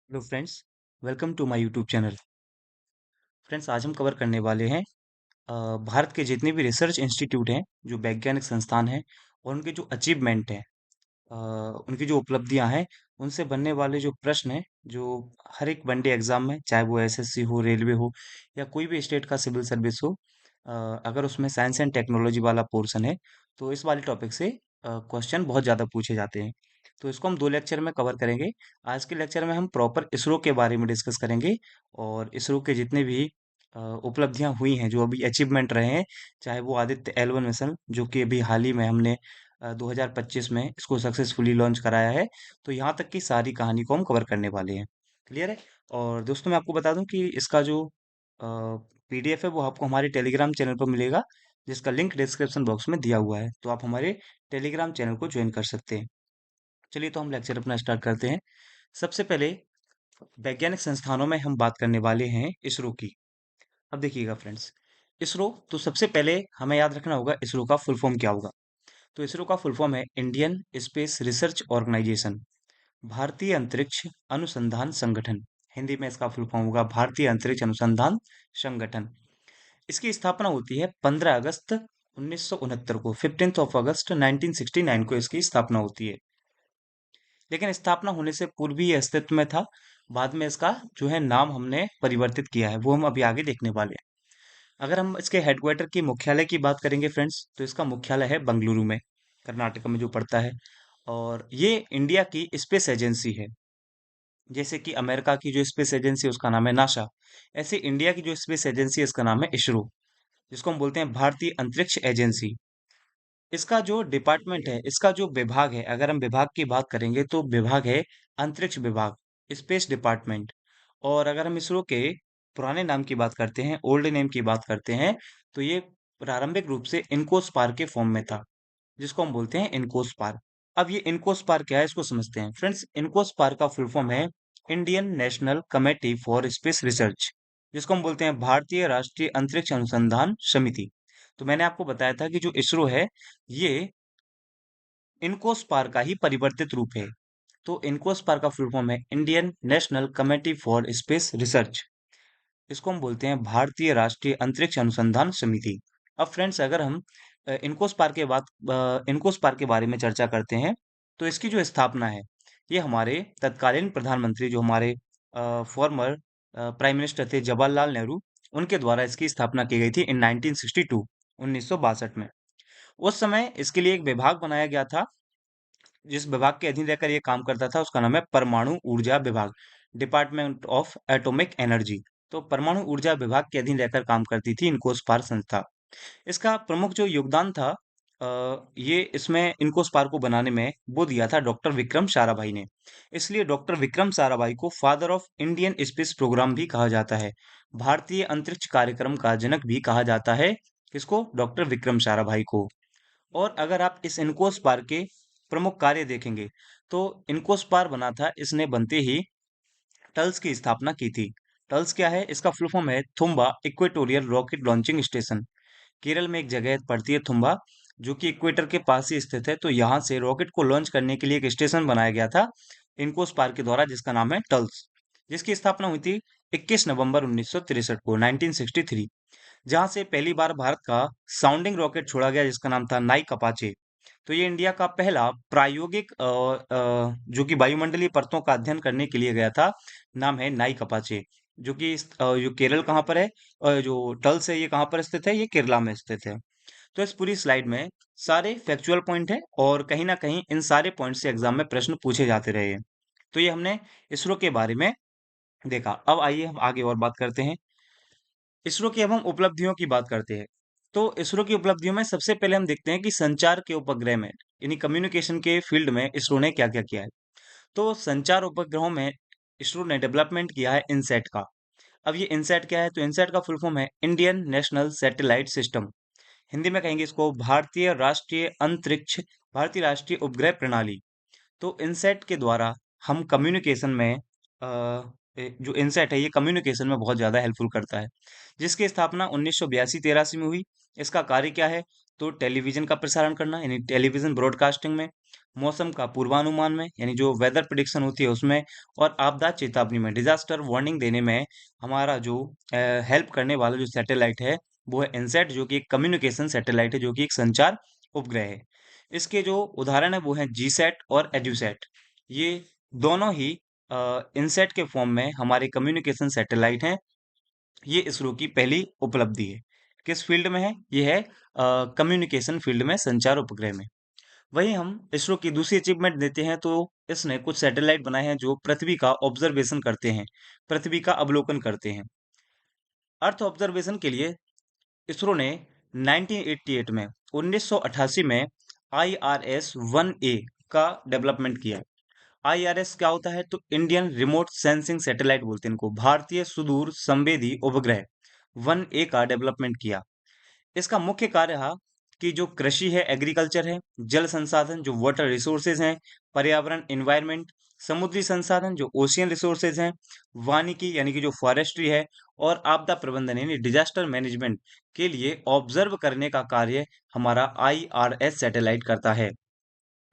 Hello friends, welcome to my YouTube channel. Friends, आज हम cover करने वाले हैं भारत के जितने भी रिसर्च इंस्टीट्यूट हैं, जो वैज्ञानिक संस्थान हैं और उनके जो अचीवमेंट हैं, अ, उनकी जो उपलब्धियां हैं, उनसे बनने वाले जो प्रश्न हैं, जो हर एक वनडे एग्जाम में, चाहे वो एसएससी हो, रेलवे हो या कोई भी स्टेट का सिविल सर्विस हो, अ, अगर उसमें साइंस एंड टेक्नोलॉजी वाला पोर्शन है, तो इस वाले टॉपिक से क्वेश्चन बहुत ज़्यादा पूछे जाते हैं। तो इसको हम दो लेक्चर में कवर करेंगे। आज के लेक्चर में हम प्रॉपर इसरो के बारे में डिस्कस करेंगे और इसरो के जितने भी उपलब्धियां हुई हैं, जो अभी अचीवमेंट रहे हैं, चाहे वो आदित्य L1 मिशन, जो कि अभी हाल ही में हमने 2025 में इसको सक्सेसफुली लॉन्च कराया है। तो यहाँ तक की सारी कहानी को हम कवर करने वाले हैं। क्लियर है? और दोस्तों, मैं आपको बता दूं कि इसका जो पीडीएफ है वो आपको हमारे टेलीग्राम चैनल पर मिलेगा, जिसका लिंक डिस्क्रिप्शन बॉक्स में दिया हुआ है। तो आप हमारे टेलीग्राम चैनल को ज्वाइन कर सकते हैं। चलिए, तो हम लेक्चर अपना स्टार्ट करते हैं। सबसे पहले वैज्ञानिक संस्थानों में हम बात करने वाले हैं इसरो की। अब देखिएगा फ्रेंड्स, इसरो, तो सबसे पहले हमें याद रखना होगा इसरो का फुल फॉर्म क्या होगा। तो इसरो का फुल फॉर्म है इंडियन स्पेस रिसर्च ऑर्गेनाइजेशन, भारतीय अंतरिक्ष अनुसंधान संगठन। हिंदी में इसका फुल फॉर्म होगा भारतीय अंतरिक्ष अनुसंधान संगठन। इसकी स्थापना होती है 15 अगस्त 1969 को, 15 ऑफ अगस्त 1969 को इसकी स्थापना होती है। लेकिन स्थापना होने से पूर्व भी ये अस्तित्व में था। बाद में इसका जो है नाम हमने परिवर्तित किया है, वो हम अभी आगे देखने वाले हैं। अगर हम इसके हेडक्वार्टर की मुख्यालय की बात करेंगे फ्रेंड्स, तो इसका मुख्यालय है बंगलुरु में, कर्नाटक में जो पड़ता है। और ये इंडिया की स्पेस एजेंसी है। जैसे कि अमेरिका की जो स्पेस एजेंसी है उसका नाम है नासा, ऐसे इंडिया की जो स्पेस एजेंसी है इसका नाम है इसरो, जिसको हम बोलते हैं भारतीय अंतरिक्ष एजेंसी। इसका जो डिपार्टमेंट है, इसका जो विभाग है, अगर हम विभाग की बात करेंगे तो विभाग है अंतरिक्ष विभाग, स्पेस डिपार्टमेंट। और अगर हम इसरो के पुराने नाम की बात करते हैं, ओल्ड नेम की बात करते हैं, तो ये प्रारंभिक रूप से इनकोस्पार के फॉर्म में था, जिसको हम बोलते हैं इनकोस्पार। अब ये इनकोस्पार क्या है, इसको समझते हैं फ्रेंड्स। इनकोस्पार का फुल फॉर्म है Indian national committee for space research, जिसको हम बोलते हैं भारतीय राष्ट्रीय अंतरिक्ष अनुसंधान समिति। तो मैंने आपको बताया था कि जो इसरो है, ये इनकोस्पार का ही परिवर्तित रूप है। तो इनकोस्पार का फुल फॉर्म है Indian national committee for space research. इसको हम बोलते हैं भारतीय राष्ट्रीय अंतरिक्ष अनुसंधान समिति। अब फ्रेंड्स, अगर हम इनकोस्पार के बारे में चर्चा करते हैं, तो इसकी जो स्थापना है, ये हमारे तत्कालीन प्रधानमंत्री, जो हमारे फॉर्मर प्राइम मिनिस्टर थे जवाहरलाल नेहरू, उनके द्वारा इसकी स्थापना की गई थी इन 1962, 1962 में। उस समय इसके लिए एक विभाग बनाया गया था, जिस विभाग के अधीन रहकर ये काम करता था उसका नाम है परमाणु ऊर्जा विभाग, डिपार्टमेंट ऑफ एटॉमिक एनर्जी। तो परमाणु ऊर्जा विभाग के अधीन रहकर काम करती थी इनकोस्पार संस्था। इसका प्रमुख जो योगदान था, ये इसमें इनकोस्पार को बनाने में वो दिया था डॉक्टर विक्रम साराभाई ने। इसलिए डॉक्टर विक्रम साराभाई को father of Indian space program भी कहा जाता है, भारतीय अंतरिक्ष कार्यक्रम का जनक भी कहा जाता है। किसको? डॉक्टर विक्रम साराभाई को। और अगर आप इस इनकोस्पार के प्रमुख कार्य देखेंगे, तो इनकोस्पार बना था, इसने बनते ही टल्स की स्थापना की थी। टल्स क्या है? इसका फुल फॉर्म है Thumba equatorial rocket launching station. Kerala में एक जगह पड़ती है थुम्बा, जो कि इक्वेटर के पास ही स्थित है। तो यहाँ से रॉकेट को लॉन्च करने के लिए एक स्टेशन बनाया गया था इनकोस्पार के द्वारा, जिसका नाम है टल्स, जिसकी स्थापना हुई थी 21 नवंबर 1963 को, 1963, जहां से पहली बार भारत का साउंडिंग रॉकेट छोड़ा गया, जिसका नाम था नाइक अपाचे। तो ये इंडिया का पहला प्रायोगिक जो कि वायुमंडलीय परतों का अध्ययन करने के लिए गया था, नाम है नाइक अपाचे। जो कि जो केरल कहाँ पर है, जो टल्स है ये कहाँ पर स्थित है, ये केरला में स्थित है। तो इस पूरी स्लाइड में सारे फैक्चुअल पॉइंट है और कहीं ना कहीं इन सारे पॉइंट से एग्जाम में प्रश्न पूछे जाते रहे हैं। तो ये हमने इसरो के बारे में देखा। अब आइए हम आगे और बात करते हैं। इसरो की अब हम उपलब्धियों की बात करते हैं। तो इसरो की उपलब्धियों में सबसे पहले हम देखते हैं कि संचार के उपग्रह में, यानी कम्युनिकेशन के फील्ड में इसरो ने क्या क्या किया है। तो संचार उपग्रहों में इसरो ने डेवलपमेंट किया है इनसैट का। अब ये इनसैट क्या है? तो इनसैट का फुल फॉर्म है Indian national satellite system. Hindi में कहेंगे इसको भारतीय राष्ट्रीय उपग्रह प्रणाली। तो इनसैट के द्वारा हम कम्युनिकेशन में जो इनसेट है ये कम्युनिकेशन में बहुत ज़्यादा हेल्पफुल करता है, जिसकी स्थापना 1982-83 में हुई। इसका कार्य क्या है? तो टेलीविज़न का प्रसारण करना यानी टेलीविज़न ब्रॉडकास्टिंग में, मौसम का पूर्वानुमान में यानी जो वेदर प्रेडिक्शन होती है उसमें, और आपदा चेतावनी में, डिज़ास्टर वार्निंग देने में हमारा जो हेल्प करने वाला जो सैटेलाइट है, वो है इनसैट, जो कि एक कम्युनिकेशन सैटेलाइट है, जो कि एक संचार उपग्रह है। इसके जो उदाहरण है वो हैं जीसैट और एड्यूसैट। ये दोनों ही इनसैट के फॉर्म में हमारे कम्युनिकेशन सैटेलाइट हैं। ये इसरो की पहली उपलब्धि है। किस फील्ड में है? ये है कम्युनिकेशन फील्ड में, संचार उपग्रह में। वहीं हम इसरो की दूसरी अचीवमेंट देते हैं तो इसने कुछ सैटेलाइट बनाए हैं जो पृथ्वी का ऑब्जर्वेशन करते हैं, पृथ्वी का अवलोकन करते हैं। अर्थ ऑब्जर्वेशन के लिए इसरो ने 1988 में 1988 में IRS-1A का डेवलपमेंट किया। आईआरएस क्या होता है? तो इंडियन रिमोट सेंसिंग सैटेलाइट बोलते हैं इनको, भारतीय सुदूर संवेदी उपग्रह 1A का डेवलपमेंट किया। इसका मुख्य कार्य रहा कि जो कृषि है, एग्रीकल्चर है, जल संसाधन जो वाटर रिसोर्सेज हैं, पर्यावरण एनवायरनमेंट, समुद्री संसाधन जो ओशियन रिसोर्सेज हैं, वानिकी यानी कि जो फॉरेस्ट्री है, और आपदा प्रबंधन यानी डिजास्टर मैनेजमेंट के लिए ऑब्जर्व करने का कार्य हमारा आईआरएस सैटेलाइट करता है,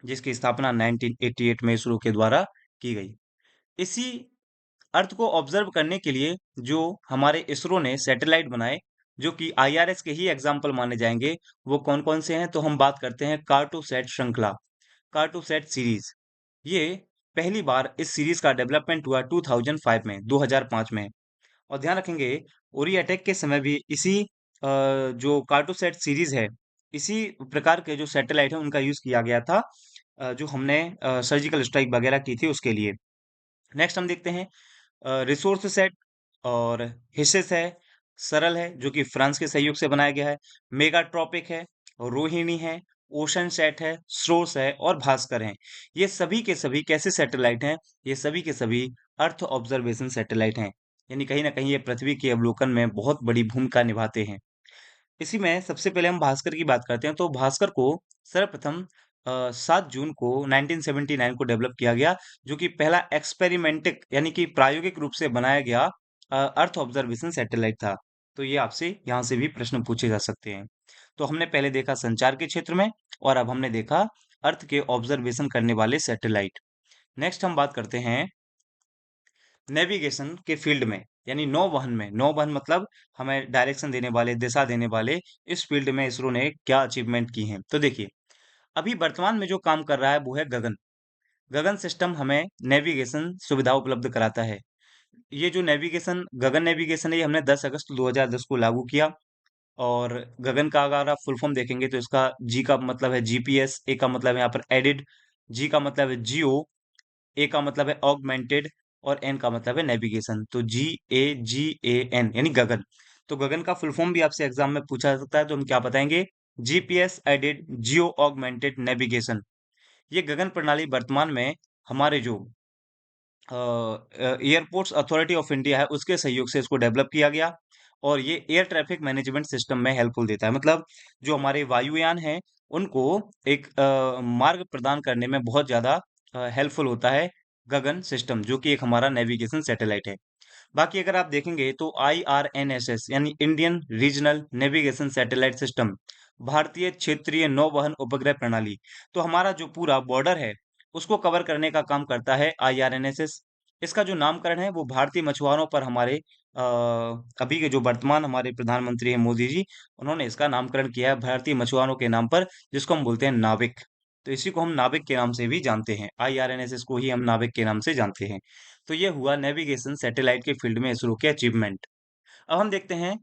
जिसकी स्थापना 1988 में इसरो के द्वारा की गई। इसी अर्थ को ऑब्जर्व करने के लिए जो हमारे इसरो ने सैटेलाइट बनाए, जो कि आईआरएस के ही एग्जाम्पल माने जाएंगे, वो कौन कौन से हैं? तो हम बात करते हैं कार्टोसैट श्रृंखला, कार्टोसैट सीरीज। ये पहली बार इस सीरीज का डेवलपमेंट हुआ 2005 में, 2005 में। और ध्यान रखेंगे, उरी अटैक के समय भी इसी जो कार्टोसैट सीरीज है, इसी प्रकार के जो सैटेलाइट है उनका यूज किया गया था, जो हमने सर्जिकल स्ट्राइक वगैरह की थी उसके लिए। नेक्स्ट हम देखते हैं रिसोर्स सेट और हिस्सेस है, सरल है जो कि फ्रांस के सहयोग से बनाया गया है, मेगाट्रॉपिक है, रोहिणी है, ओशन सेट है, स्रोस है और भास्कर हैं। ये सभी के सभी कैसे सैटेलाइट हैं? ये सभी के सभी अर्थ ऑब्जर्वेशन सैटेलाइट हैं, यानी कहीं ना कहीं ये पृथ्वी के अवलोकन में बहुत बड़ी भूमिका निभाते हैं। इसी में सबसे पहले हम भास्कर की बात करते हैं, तो भास्कर को सर्वप्रथम 7 जून को 1979 को डेवलप किया गया, जो कि पहला एक्सपेरिमेंटिक यानी कि प्रायोगिक रूप से बनाया गया अर्थ ऑब्जर्वेशन सैटेलाइट था। तो ये आपसे यहाँ से भी प्रश्न पूछे जा सकते हैं। तो हमने पहले देखा संचार के क्षेत्र में, और अब हमने देखा अर्थ के ऑब्जर्वेशन करने वाले सैटेलाइट। नेक्स्ट हम बात करते हैं नेविगेशन के फील्ड में, यानी नौवहन में। नौवहन मतलब हमें डायरेक्शन देने वाले, दिशा देने वाले। इस फील्ड में इसरो ने क्या अचीवमेंट की हैं? तो देखिए, अभी वर्तमान में जो काम कर रहा है वो है गगन। गगन सिस्टम हमें नेविगेशन सुविधा उपलब्ध कराता है। ये जो नेविगेशन, गगन नेविगेशन है, ये हमने 10 अगस्त 2010 को लागू किया। और गगन का अगर आप फुल फॉर्म देखेंगे तो इसका जी का मतलब है जीपीएस, ए का मतलब है यहाँ पर एडिड, जी का मतलब है जियो, ए का मतलब है ऑगमेंटेड, और एन का मतलब है नेविगेशन। तो GAGAN यानी गगन। तो गगन का फुल फॉर्म भी आपसे एग्जाम में पूछा जा सकता है, तो हम क्या बताएंगे? GPS aided geo augmented navigation. ये गगन प्रणाली वर्तमान में हमारे जो एयरपोर्ट्स अथॉरिटी ऑफ इंडिया है उसके सहयोग से इसको डेवलप किया गया, और ये एयर ट्रैफिक मैनेजमेंट सिस्टम में हेल्पफुल देता है। मतलब जो हमारे वायुयान हैं उनको एक मार्ग प्रदान करने में बहुत ज़्यादा हेल्पफुल होता है गगन सिस्टम, जो कि एक हमारा नेविगेशन सैटेलाइट है। बाकी अगर आप देखेंगे तो IRNSS यानी Indian regional navigation satellite system, भारतीय क्षेत्रीय नौवहन उपग्रह प्रणाली, तो हमारा जो पूरा बॉर्डर है उसको कवर करने का काम करता है IRNSS। इसका जो नामकरण है वो भारतीय मछुआरों पर हमारे अभी के जो वर्तमान हमारे प्रधानमंत्री हैं मोदी जी, उन्होंने इसका नामकरण किया है भारतीय मछुआरों के नाम पर, जिसको हम बोलते हैं नाविक। तो इसी को हम नाविक के नाम से भी जानते हैं, IRNSS को ही हम नाविक के नाम से जानते हैं। तो ये हुआ नेविगेशन सैटेलाइट के फील्ड में इसरो के अचीवमेंट। अब हम देखते हैं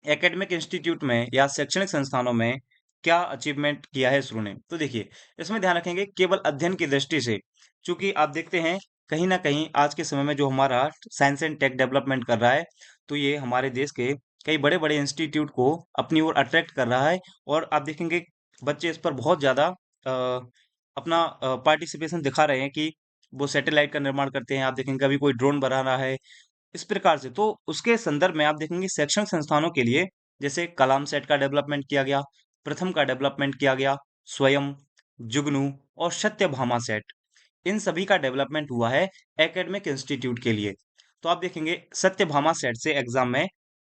एकेडमिक इंस्टीट्यूट में या शैक्षणिक संस्थानों में क्या अचीवमेंट किया है इसरो ने। तो देखिए, इसमें ध्यान रखेंगे केवल अध्ययन की दृष्टि से, चूंकि आप देखते हैं कहीं ना कहीं आज के समय में जो हमारा साइंस एंड टेक डेवलपमेंट कर रहा है, तो ये हमारे देश के कई बड़े बड़े इंस्टीट्यूट को अपनी ओर अट्रैक्ट कर रहा है। और आप देखेंगे बच्चे इस पर बहुत ज्यादा अपना पार्टिसिपेशन दिखा रहे हैं कि वो सैटेलाइट का निर्माण करते हैं। आप देखेंगे कभी कोई ड्रोन बना रहा है, इस प्रकार से। तो उसके संदर्भ में आप देखेंगे शैक्षणिक संस्थानों के लिए जैसे कलाम सेट का डेवलपमेंट किया गया, प्रथम का डेवलपमेंट किया गया, स्वयं, जुगनू और सत्यभामा सेट, इन सभी का डेवलपमेंट हुआ है एकेडमिक इंस्टीट्यूट के लिए। तो आप देखेंगे सत्यभामा सेट से एग्जाम में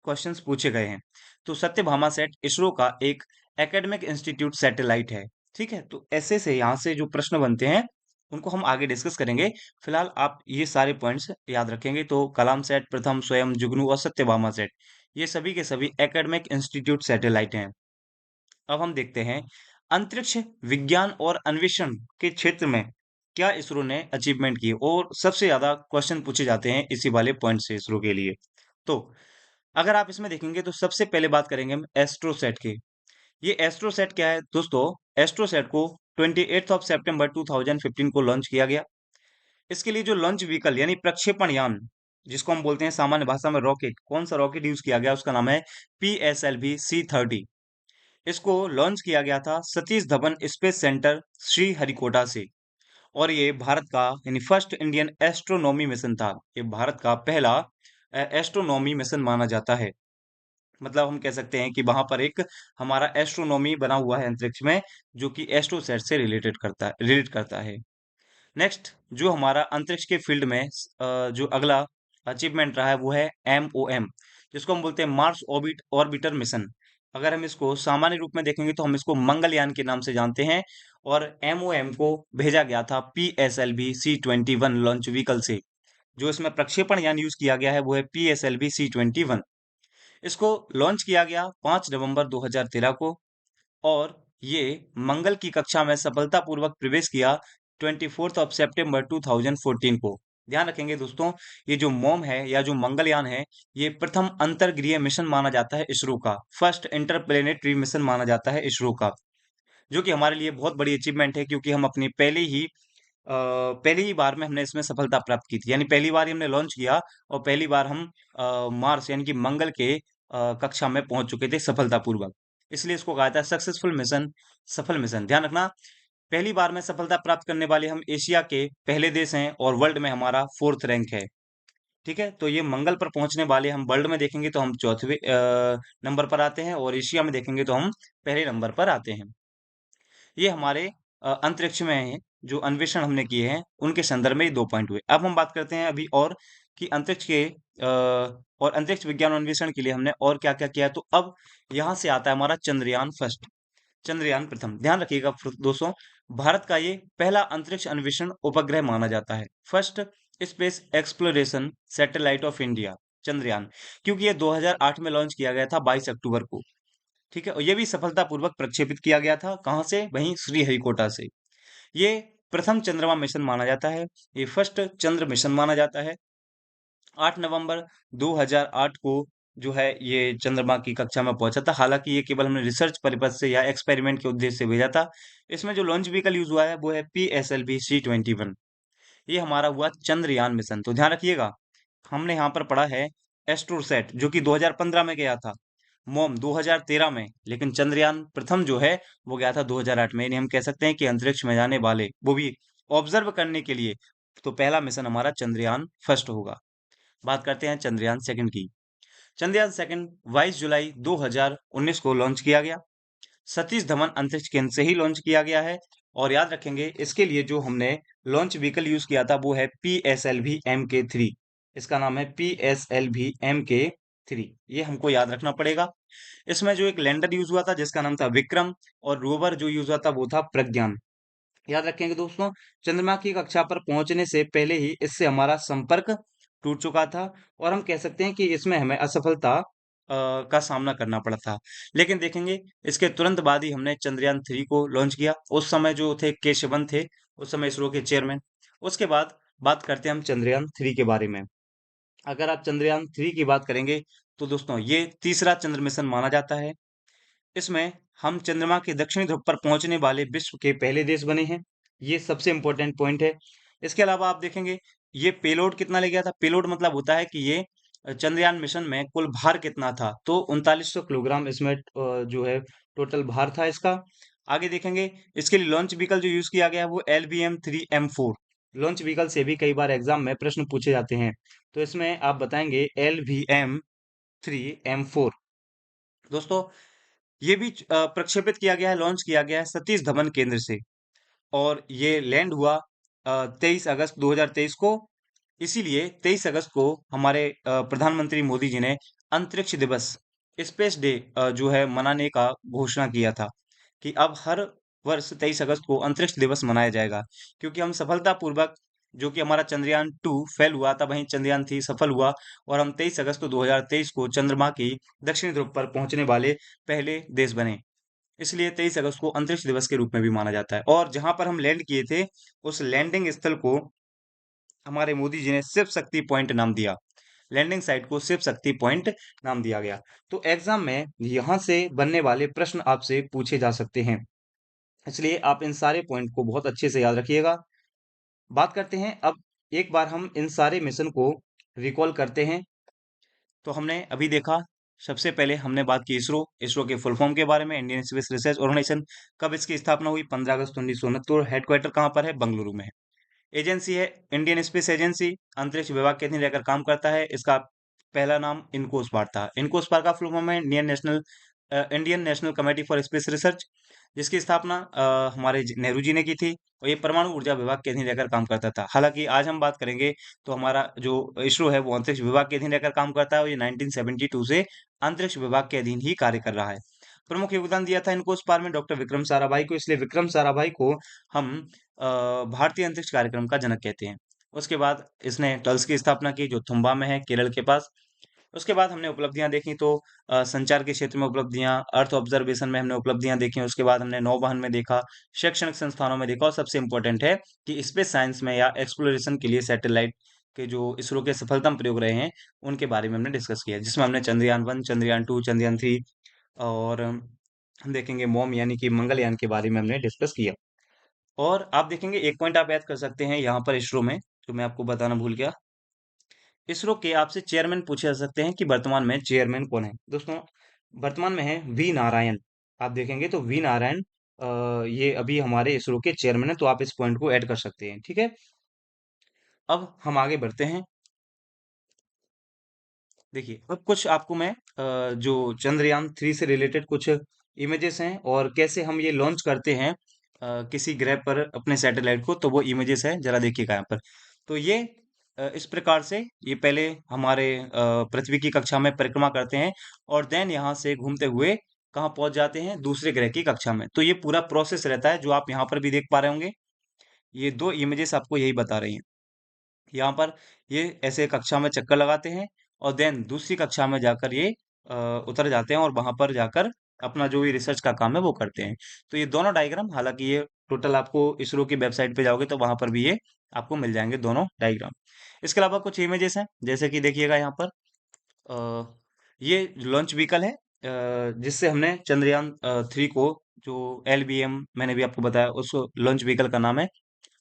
क्वेश्चंस पूछे गए हैं। तो सत्यभामा सेट इसरो का एक एकेडमिक इंस्टीट्यूट सैटेलाइट है। ठीक है, तो ऐसे से यहाँ से जो प्रश्न बनते हैं उनको हम आगे डिस्कस करेंगे। फिलहाल आप ये सारे पॉइंट्स याद रखेंगे। तो कलाम सेट, प्रथम, स्वयं, जुगनू और सत्यभामा सेट, ये सभी के सभी एकेडमिक इंस्टीट्यूट सैटेलाइट हैं। अब हम देखते हैं अंतरिक्ष विज्ञान और अन्वेषण के क्षेत्र में क्या इसरो ने अचीवमेंट की और सबसे ज्यादा क्वेश्चन पूछे जाते हैं इसी वाले पॉइंट से इसरो के लिए। तो अगर आप इसमें देखेंगे तो सबसे पहले बात करेंगे हम एस्ट्रोसेट की। ये एस्ट्रोसेट क्या है दोस्तों? एस्ट्रोसेट को 28 ऑफ सितंबर 2015 को लॉन्च किया गया। इसके लिए जो लॉन्च व्हीकल यानी प्रक्षेपण यान, जिसको हम बोलते हैं सामान्य भाषा में रॉकेट, कौन सा रॉकेट यूज किया गया उसका नाम है PSLV-C30। इसको लॉन्च किया गया था सतीश धवन स्पेस सेंटर श्रीहरिकोटा से। और ये भारत का यानी फर्स्ट इंडियन एस्ट्रोनॉमी मिशन था। ये भारत का पहला एस्ट्रोनॉमी मिशन माना जाता है। मतलब हम कह सकते हैं कि वहां पर एक हमारा एस्ट्रोनॉमी बना हुआ है अंतरिक्ष में, जो कि एस्ट्रोसेट से रिलेट करता है। नेक्स्ट जो हमारा अंतरिक्ष के फील्ड में जो अगला अचीवमेंट रहा है वो है MOM, जिसको हम बोलते हैं मार्स ऑर्बिटर मिशन। अगर हम इसको सामान्य रूप में देखेंगे तो हम इसको मंगलयान के नाम से जानते हैं। और MOM को भेजा गया था PSLV-C21 लॉन्च व्हीकल से। जो इसमें प्रक्षेपण यान यूज किया गया है वो है PSLV-C21। इसको लॉन्च किया गया 5 नवंबर 2013 को। और ये मंगल की कक्षा में सफलतापूर्वक प्रवेश किया 24 ऑफ सितंबर 2014 को। ध्यान रखेंगे दोस्तों, ये जो मोम है या जो मंगलयान है, ये प्रथम अंतर्ग्रीय मिशन माना जाता है इसरो का। फर्स्ट इंटरप्लेनेटरी मिशन माना जाता है इसरो का, जो कि हमारे लिए बहुत बड़ी अचीवमेंट है, क्योंकि हम अपनी पहली ही बार में हमने इसमें सफलता प्राप्त की थी। यानी पहली बार ही हमने लॉन्च किया और पहली बार हम मार्स यानी कि मंगल के कक्षा में पहुंच चुके थे सफलतापूर्वक। इसलिए इसको कहा जाता है सक्सेसफुल मिशन, सफल मिशन। ध्यान रखना, पहली बार में सफलता प्राप्त करने वाले हम एशिया के पहले देश हैं और वर्ल्ड में हमारा 4th रैंक है। ठीक है, तो ये मंगल पर पहुंचने वाले हम वर्ल्ड में देखेंगे तो हम चौथे नंबर पर आते हैं और एशिया में देखेंगे तो हम पहले नंबर पर आते हैं। ये हमारे अंतरिक्ष में है, जो अन्वेषण हमने किए हैं उनके संदर्भ में ये 2 पॉइंट हुए। अब हम बात करते हैं अभी और कि और अंतरिक्ष विज्ञान और अन्वेषण के लिए हमने और क्या-क्या किया है। तो अब यहाँ से आता है हमारा चंद्रयान फर्स्ट, चंद्रयान प्रथम। ध्यान रखिएगा दोस्तों, भारत का ये पहला अंतरिक्ष अन्वेषण उपग्रह माना जाता है। First space exploration satellite of India, Chandrayaan. क्योंकि ये 2008 में लॉन्च किया गया था 22 अक्टूबर को। ठीक है, और ये भी सफलतापूर्वक प्रक्षेपित किया गया था। कहाँ से? वहीं श्रीहरिकोटा से। ये प्रथम चंद्रमा मिशन माना जाता है। ये फर्स्ट चंद्र मिशन माना जाता है। 8 नवंबर 2008 को जो है ये चंद्रमा की कक्षा में पहुंचा था। हालांकि ये केवल हमने रिसर्च पर्पज से या एक्सपेरिमेंट के उद्देश्य से भेजा था। इसमें जो लॉन्च व्हीकल यूज हुआ है वो है PSLV-C21। ये हमारा हुआ चंद्रयान मिशन। तो ध्यान रखिएगा, हमने यहाँ पर पढ़ा है एस्ट्रोसेट जो कि 2015 में गया था, मोम 2013 में, लेकिन चंद्रयान प्रथम जो है वो गया था 2008 में। यानी हम कह सकते हैं कि अंतरिक्ष में जाने वाले, वो भी ऑब्जर्व करने के लिए, तो पहला मिशन हमारा चंद्रयान फर्स्ट होगा। बात करते हैं चंद्रयान सेकंड की। चंद्रयान सेकंड 22 जुलाई 2019 को लॉन्च किया गया। सतीश धवन अंतरिक्ष केंद्र से ही लॉन्च किया गया है। और याद रखेंगे, इसके लिए जो हमने लॉन्च व्हीकल यूज किया था वो है PSLV-MK3। इसका नाम है PSLV-MK3, ये हमको याद रखना पड़ेगा। इसमें जो एक लैंडर यूज हुआ था जिसका नाम था विक्रम, और रोवर जो यूज हुआ था वो था प्रज्ञान। याद रखेंगे दोस्तों, चंद्रमा की कक्षा पर पहुंचने से पहले ही इससे हमारा संपर्क टूट चुका था। और हम कह सकते हैं कि इसमें हमें असफलता का सामना करना पड़ा था। लेकिन देखेंगे, इसके तुरंत बाद ही हमने चंद्रयान 3 को लॉन्च किया। उस समय जो थे के शिवन थे, उस समय इसरो के चेयरमैन। उसके बाद बात करते हैं हम चंद्रयान 3 के बारे में। अगर आप चंद्रयान 3 की बात करेंगे तो दोस्तों ये तीसरा चंद्र मिशन माना जाता है। इसमें हम चंद्रमा के दक्षिणी ध्रुव पर पहुंचने वाले विश्व के पहले देश बने हैं। ये सबसे इंपॉर्टेंट पॉइंट है। इसके अलावा आप देखेंगे, ये पेलोड कितना ले गया था। पेलोड मतलब होता है कि ये चंद्रयान मिशन में कुल भार कितना था, तो 3900 किलोग्राम इसमें जो है टोटल भार था इसका। आगे देखेंगे, इसके लिए लॉन्च व्हीकल जो यूज किया गया है वो LVM-3M4। लॉन्च व्हीकल से भी कई बार एग्जाम में प्रश्न पूछे जाते हैं, तो इसमें आप बताएंगे LVM-3M4। दोस्तों, ये भी प्रक्षेपित किया गया है, लॉन्च किया गया है सतीश धवन केंद्र से। और ये लैंड हुआ 23 अगस्त 2023 को इसीलिए 23 अगस्त को हमारे प्रधानमंत्री मोदी जी ने अंतरिक्ष दिवस, स्पेस डे जो है मनाने का घोषणा किया था कि अब हर वर्ष 23 अगस्त को अंतरिक्ष दिवस मनाया जाएगा, क्योंकि हम सफलतापूर्वक, जो कि हमारा चंद्रयान 2 फेल हुआ था, वहीं चंद्रयान 3 सफल हुआ और हम 23 अगस्त 2023 को चंद्रमा की दक्षिणी ध्रुव पर पहुंचने वाले पहले देश बने। इसलिए 23 अगस्त को अंतरिक्ष दिवस के रूप में भी माना जाता है। और जहां पर हम लैंड किए थे, उस लैंडिंग स्थल को हमारे मोदी जी ने शिव शक्ति पॉइंट नाम दिया। लैंडिंग साइट को शिव शक्ति पॉइंट नाम दिया गया। तो एग्जाम में यहाँ से बनने वाले प्रश्न आपसे पूछे जा सकते हैं, इसलिए आप इन सारे पॉइंट को बहुत अच्छे से याद रखिएगा। बात करते हैं अब, एक बार हम इन सारे मिशन को रिकॉल करते हैं। तो हमने अभी देखा, सबसे पहले हमने बात की इसरो, इसरो के फुल फॉर्म के बारे में, इंडियन स्पेस रिसर्च ऑर्गेनाइजेशन। कब इसकी स्थापना हुई? 15 अगस्त 1969। हेडक्वार्टर कहाँ पर है? बंगलुरु में है। एजेंसी है इंडियन स्पेस एजेंसी, अंतरिक्ष विभाग के अधीन रहकर काम करता है। इसका पहला नाम इनकोस्पार्क था। इनकोस्पार्क का फुल फॉर्म है Indian national committee for space research, जिसकी स्थापना हमारे नेहरू जी ने की थी। और ये परमाणु ऊर्जा विभाग के अधीन रहकर काम करता था। हालांकि आज हम बात करेंगे तो हमारा जो इसरो है वो अंतरिक्ष विभाग के अधीन रहकर काम करता है, और ये 1972 से अंतरिक्ष विभाग के अधीन ही कार्य कर रहा है। प्रमुख योगदान दिया था इनकोस्पार्क में डॉक्टर विक्रम साराभाई को, इसलिए विक्रम साराभाई को हम भारतीय अंतरिक्ष कार्यक्रम का जनक कहते हैं। उसके बाद इसने टल्स की स्थापना की, जो थुम्बा में है, केरल के पास। उसके बाद हमने उपलब्धियां देखी, तो संचार के क्षेत्र में उपलब्धियां, अर्थ ऑब्जर्वेशन में हमने उपलब्धियां देखी। उसके बाद हमने नौवहन में देखा, शैक्षणिक संस्थानों में देखा, और सबसे इंपॉर्टेंट है कि स्पेस साइंस में या एक्सप्लोरेशन के लिए सैटेलाइट के जो इसरो के सफलतम प्रयोग रहे हैं, उनके बारे में हमने डिस्कस किया, जिसमें हमने चंद्रयान 1, चंद्रयान 2, चंद्रयान 3 और हम देखेंगे मोम यानी कि मंगलयान के बारे में हमने डिस्कस किया। और आप देखेंगे एक पॉइंट आप याद कर सकते हैं यहाँ पर इसरो में, जो मैं आपको बताना भूल गया। इसरो के आपसे चेयरमैन पूछे जा सकते हैं कि वर्तमान में चेयरमैन कौन है। दोस्तों, वर्तमान में है वी नारायण। आप देखेंगे तो वी नारायण ये अभी हमारे इसरो के चेयरमैन है, तो आप इस पॉइंट को ऐड कर सकते हैं। ठीक है, अब हम आगे बढ़ते हैं। देखिए, अब कुछ आपको मैं जो चंद्रयान 3 से रिलेटेड कुछ इमेजेस हैं, और कैसे हम ये लॉन्च करते हैं किसी ग्रह पर अपने सैटेलाइट को, तो वो इमेजेस है, जरा देखिएगा यहाँ पर। तो ये इस प्रकार से ये पहले हमारे पृथ्वी की कक्षा में परिक्रमा करते हैं, और देन यहाँ से घूमते हुए कहाँ पहुंच जाते हैं? दूसरे ग्रह की कक्षा में। तो ये पूरा प्रोसेस रहता है, जो आप यहाँ पर भी देख पा रहे होंगे। ये दो इमेजेस आपको यही बता रही हैं। यहाँ पर ये ऐसे कक्षा में चक्कर लगाते हैं, और देन दूसरी कक्षा में जाकर ये उतर जाते हैं, और वहां पर जाकर अपना जो भी रिसर्च का काम है वो करते हैं। तो ये दोनों डायग्राम, हालांकि ये टोटल आपको इसरो की वेबसाइट पे जाओगे तो वहां पर भी ये आपको मिल जाएंगे दोनों डायग्राम। इसके अलावा कुछ इमेजेस हैं, जैसे कि देखिएगा यहाँ पर ये लॉन्च व्हीकल है, जिससे हमने चंद्रयान 3 को, जो LBM मैंने भी आपको बताया, उस लॉन्च व्हीकल का नाम है।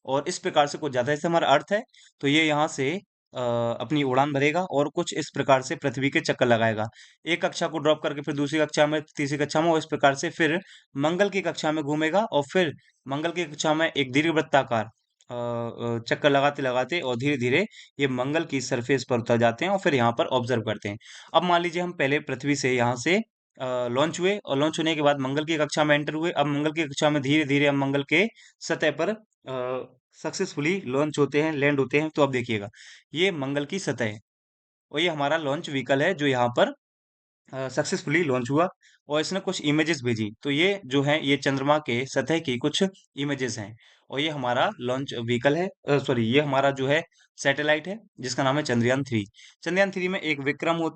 और इस प्रकार से कुछ ज्यादा, जैसे हमारा अर्थ है, तो ये यहाँ से अपनी उड़ान भरेगा और कुछ इस प्रकार से पृथ्वी के चक्कर लगाएगा। एक कक्षा को ड्रॉप करके फिर दूसरी कक्षा में, तीसरी कक्षा में, और इस प्रकार से फिर मंगल की कक्षा में घूमेगा, और फिर मंगल की कक्षा में एक दीर्घवृत्ताकार चक्कर लगाते लगाते और धीरे धीरे ये मंगल की सरफेस पर उतर जाते हैं, और फिर यहाँ पर ऑब्जर्व करते हैं। अब मान लीजिए हम पहले पृथ्वी से यहाँ से लॉन्च हुए, और लॉन्च होने के बाद मंगल की कक्षा में एंटर हुए। अब मंगल की कक्षा में धीरे धीरे हम मंगल के सतह पर सक्सेसफुली लॉन्च होते हैं, लैंड होते हैं। तो अब देखिएगा, ये मंगल की सतह है, और ये हमारा लॉन्च व्हीकल है जो यहाँ पर सक्सेसफुली लॉन्च हुआ, और इसने कुछ इमेजेस भेजी। तो ये जो है, ये चंद्रमा के सतह की कुछ इमेजेस हैं, और ये हमारा लॉन्च व्हीकल है, सॉरी, ये हमारा जो है सैटेलाइट है, जिसका नाम है चंद्रयान 3। चंद्रयान 3 में एक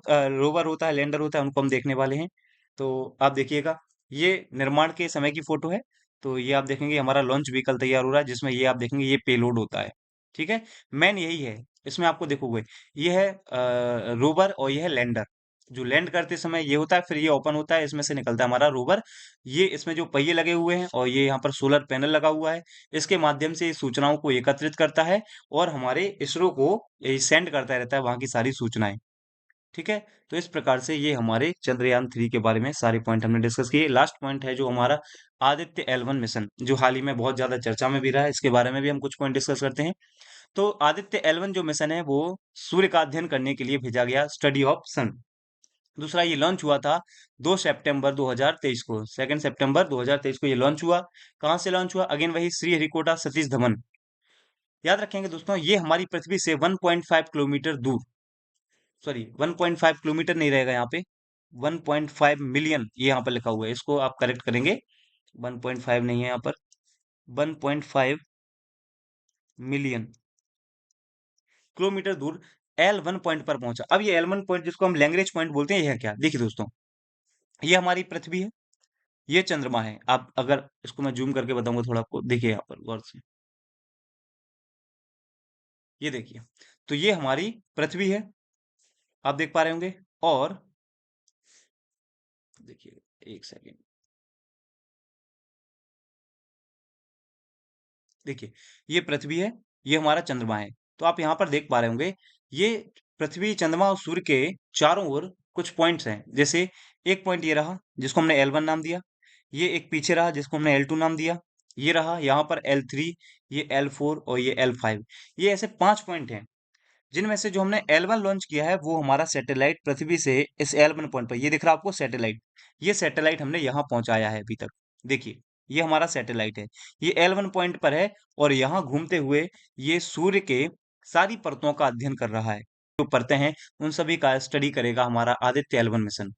रोवर होता है, लैंडर होता है, उनको हम देखने वाले हैं। तो आप देखिएगा, ये निर्माण के समय की फोटो है। तो ये आप देखेंगे हमारा लॉन्च व्हीकल तैयार हो रहा है, जिसमें ये आप देखेंगे ये पेलोड होता है। ठीक है, मेन यही है। इसमें आपको देखोगे, ये है रोवर और ये है लैंडर। जो लैंड करते समय ये होता है, फिर ये ओपन होता है, इसमें से निकलता है हमारा रोवर। ये इसमें जो पहिए लगे हुए हैं, और ये यहाँ पर सोलर पैनल लगा हुआ है, इसके माध्यम से ये सूचनाओं को एकत्रित करता है, और हमारे इसरो को ये सेंड करता रहता है वहां की सारी सूचनाएं। ठीक है, तो इस प्रकार से ये हमारे चंद्रयान 3 के बारे में सारे पॉइंट हमने डिस्कस किए। लास्ट पॉइंट है जो हमारा आदित्य L1 मिशन, जो हाल ही में बहुत ज्यादा चर्चा में भी रहा है, इसके बारे में भी हम कुछ पॉइंट डिस्कस करते हैं। तो आदित्य L1 जो मिशन है, वो सूर्य का अध्ययन करने के लिए भेजा गया, स्टडी ऑफ सन। दूसरा, ये लॉन्च हुआ था 2 सितंबर 2023 को, 2 सितंबर 2023 को ये लॉन्च हुआ। कहाँ से लॉन्च हुआ? अगेन वही श्री हरिकोटा सतीश धवन याद रखेंगे दोस्तों, ये हमारी पृथ्वी से 1.5 किलोमीटर दूर, सॉरी 1.5 किलोमीटर नहीं रहेगा यहाँ पे, 1.5 मिलियन ये यहाँ पर लिखा हुआ है, इसको आप करेक्ट करेंगे। 1.5 नहीं है यहाँ पर, 1.5 मिलियन किलोमीटर दूर L1 पॉइंट पर पहुंचा। अब ये L1 पॉइंट जिसको हम लैग्रेंज पॉइंट बोलते हैं, यह क्या? देखिए दोस्तों, ये हमारी पृथ्वी है, ये चंद्रमा है। आप अगर इसको मैं जूम करके बताऊंगा थोड़ा आपको, देखिए यहाँ पर गौर से, ये देखिए, तो ये हमारी पृथ्वी है, आप देख पा रहे होंगे। और देखिए, एक सेकेंड, देखिए, ये पृथ्वी है, ये हमारा चंद्रमा है। तो आप यहाँ पर देख पा रहे होंगे, ये पृथ्वी, चंद्रमा और सूर्य के चारों ओर कुछ पॉइंट्स हैं। जैसे एक पॉइंट ये रहा जिसको हमने L1 नाम दिया, ये एक पीछे रहा जिसको हमने L2 नाम दिया, ये रहा यहाँ पर L3, ये L4 और ये L5। ये ऐसे 5 पॉइंट हैं, जिनमें से जो हमने L1 लॉन्च किया है वो हमारा सैटेलाइट पृथ्वी से इस L1 पॉइंट पर, ये दिख रहा है आपको सैटेलाइट, ये सैटेलाइट हमने यहाँ पहुंचाया है अभी तक। देखिए, ये हमारा सैटेलाइट है, ये L1 पॉइंट पर है, और यहाँ घूमते हुए ये सूर्य के सारी परतों का अध्ययन कर रहा है। जो परतें हैं उन सभी का स्टडी करेगा हमारा आदित्य L1 मिशन।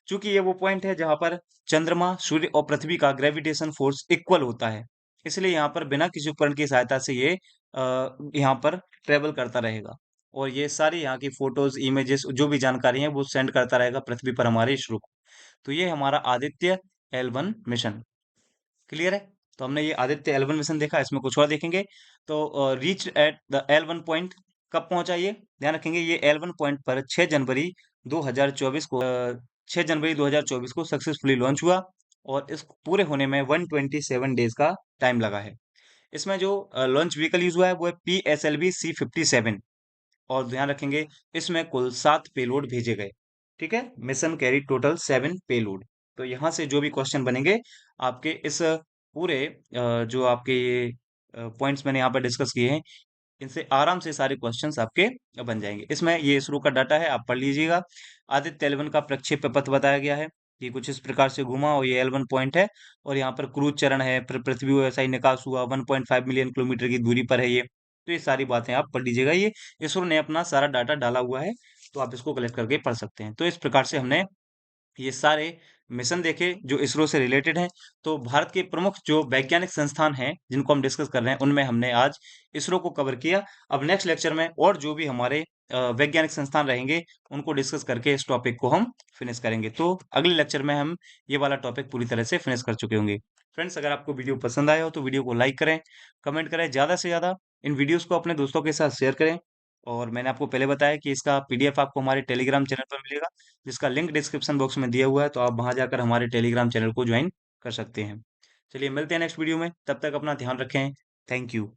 चूंकि ये वो पॉइंट है जहां पर चंद्रमा, सूर्य और पृथ्वी का ग्रेविटेशन फोर्स इक्वल होता है, इसलिए यहाँ पर बिना किसी उपकरण की सहायता से ये यहाँ पर ट्रेवल करता रहेगा, और ये सारी यहाँ की फोटोज, इमेजेस, जो भी जानकारी है वो सेंड करता रहेगा पृथ्वी पर हमारे इसरो को। तो ये हमारा आदित्य L1 मिशन। क्लियर है? तो हमने ये आदित्य L1 मिशन देखा, इसमें कुछ और देखेंगे। तो reach at the L1 point, कब पहुंचा ये? ध्यान रखेंगे, ये L1 पॉइंट पर 6 जनवरी 2024 को 6 जनवरी 2024 को सक्सेसफुली लॉन्च हुआ, और इस पूरे होने में 127 डेज का टाइम लगा है। इसमें जो लॉन्च व्हीकल यूज हुआ है वो है PSLV C57, और ध्यान रखेंगे इसमें कुल 7 पेलोड भेजे गए। ठीक है, मिशन कैरी टोटल 7 पेलोड। तो यहाँ से जो भी क्वेश्चन बनेंगे आपके इस पूरे जो आपके ये पॉइंट्स मैंने यहाँ पर डिस्कस किए हैं, इनसे आराम से सारे क्वेश्चंस आपके बन जाएंगे। इसमें ये इसरो का डाटा है, आप पढ़ लीजिएगा। आदित्य L1 का प्रक्षेप्य पथ बताया गया है कि कुछ इस प्रकार से घुमा, और ये L1 पॉइंट है, और यहाँ पर क्रूज चरण है, फिर पृथ्वी को ऐसा ही निकास हुआ, 1.5 मिलियन किलोमीटर की दूरी पर है ये। तो ये सारी बातें आप पढ़ लीजिएगा, ये इसरो ने अपना सारा डाटा डाला हुआ है, तो आप इसको कलेक्ट करके पढ़ सकते हैं। तो इस प्रकार से हमने ये सारे मिशन देखे जो इसरो से रिलेटेड हैं। तो भारत के प्रमुख जो वैज्ञानिक संस्थान हैं जिनको हम डिस्कस कर रहे हैं, उनमें हमने आज इसरो को कवर किया। अब नेक्स्ट लेक्चर में और जो भी हमारे वैज्ञानिक संस्थान रहेंगे उनको डिस्कस करके इस टॉपिक को हम फिनिश करेंगे। तो अगले लेक्चर में हम ये वाला टॉपिक पूरी तरह से फिनिश कर चुके होंगे। फ्रेंड्स, अगर आपको वीडियो पसंद आया हो तो वीडियो को लाइक करें, कमेंट करें, ज़्यादा से ज़्यादा इन वीडियोस को अपने दोस्तों के साथ शेयर करें। और मैंने आपको पहले बताया कि इसका PDF आपको हमारे टेलीग्राम चैनल पर मिलेगा, जिसका लिंक डिस्क्रिप्शन बॉक्स में दिया हुआ है, तो आप वहां जाकर हमारे टेलीग्राम चैनल को ज्वाइन कर सकते हैं। चलिए मिलते हैं नेक्स्ट वीडियो में, तब तक अपना ध्यान रखें। Thank you.